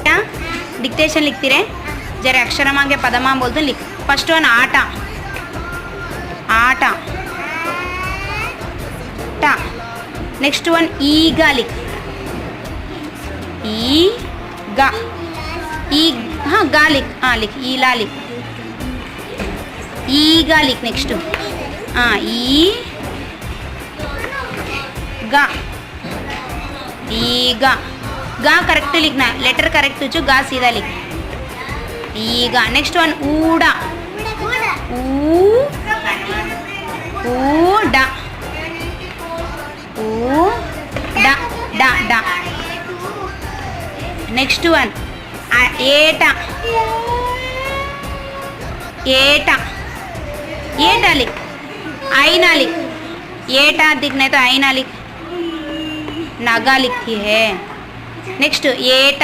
क्या डिक्टेशन लिखती रहे जरा अक्षर मांगे पदमा बोलते लिख फर्स्ट वन आट आट टा नेक्स्ट वन ईगा लिख ईगा ई हाँ गा लिख हाँ लिख ईला लिख ईगा लिख नेक्स्ट हाँ ई गा ईगा गा करेक्ट लिखना लेटर करेक्ट जो गा सीधा लिख ईगा नेक्स्ट वन ऊड़ा ऊड़ा ऊड़ा डा डा नेक्स्ट वन ఏట ఏట ఏटा लिख आईना लिख ఏटा दिखने तो आईना लिख नागा लिखती है नेक्स्ट ఏట